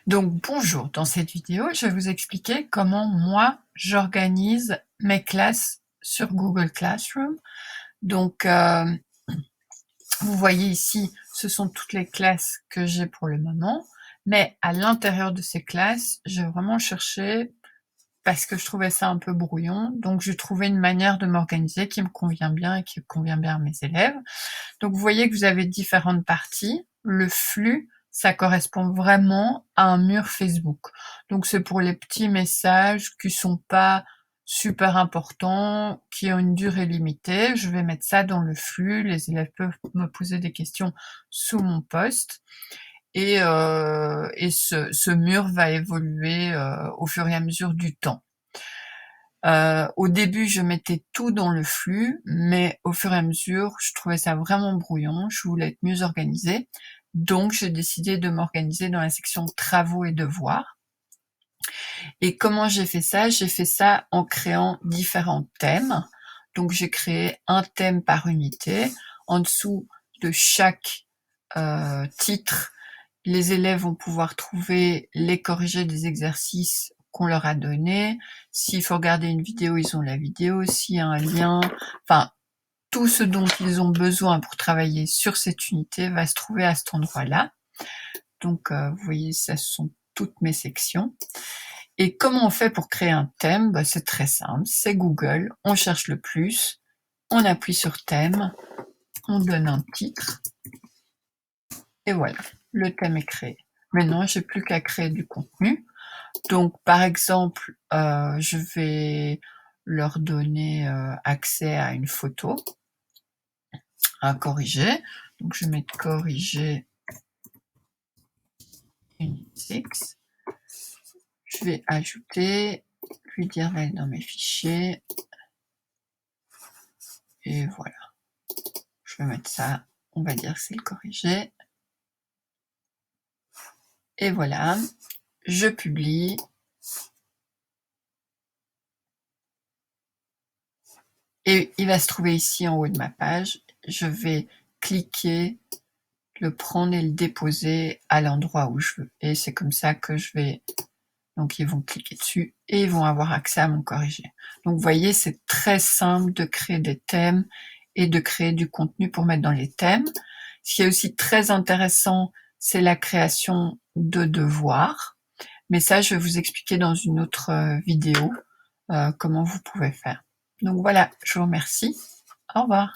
Donc bonjour, dans cette vidéo, je vais vous expliquer comment moi j'organise mes classes sur Google Classroom. Donc vous voyez ici, ce sont toutes les classes que j'ai pour le moment, mais à l'intérieur de ces classes, j'ai vraiment cherché parce que je trouvais ça un peu brouillon, donc j'ai trouvé une manière de m'organiser qui me convient bien et qui convient bien à mes élèves. Donc vous voyez que vous avez différentes parties. Le flux, ça correspond vraiment à un mur Facebook. Donc c'est pour les petits messages qui sont pas super importants, qui ont une durée limitée. Je vais mettre ça dans le flux. Les élèves peuvent me poser des questions sous mon post. Et ce mur va évoluer au fur et à mesure du temps. Au début, je mettais tout dans le flux, mais au fur et à mesure, je trouvais ça vraiment brouillon, je voulais être mieux organisée, donc j'ai décidé de m'organiser dans la section travaux et devoirs. Et comment j'ai fait ça? J'ai fait ça en créant différents thèmes. Donc j'ai créé un thème par unité. En dessous de chaque titre, les élèves vont pouvoir trouver les corrigés des exercices qu'on leur a donnés. S'il faut regarder une vidéo, ils ont la vidéo. S'il y a un lien, enfin, tout ce dont ils ont besoin pour travailler sur cette unité va se trouver à cet endroit-là. Donc, vous voyez, ça sont toutes mes sections. Et comment on fait pour créer un thème? C'est très simple, c'est Google, on cherche le plus, on appuie sur thème, on donne un titre, et voilà, le thème est créé. Maintenant, j'ai plus qu'à créer du contenu. Donc, par exemple, je vais leur donner accès à une photo à corriger. Donc, je vais mettre corriger Unit 6. Je vais ajouter, lui dire d'aller dans mes fichiers. Et voilà. Je vais mettre ça, on va dire que c'est le corrigé. Et voilà, je publie. Et il va se trouver ici en haut de ma page. Je vais cliquer, le prendre et le déposer à l'endroit où je veux. Et c'est comme ça que je vais... Donc ils vont cliquer dessus et ils vont avoir accès à mon corrigé. Donc vous voyez, c'est très simple de créer des thèmes et de créer du contenu pour mettre dans les thèmes. Ce qui est aussi très intéressant, c'est la création de devoirs. Mais ça, je vais vous expliquer dans une autre vidéo comment vous pouvez faire. Donc voilà, je vous remercie. Au revoir.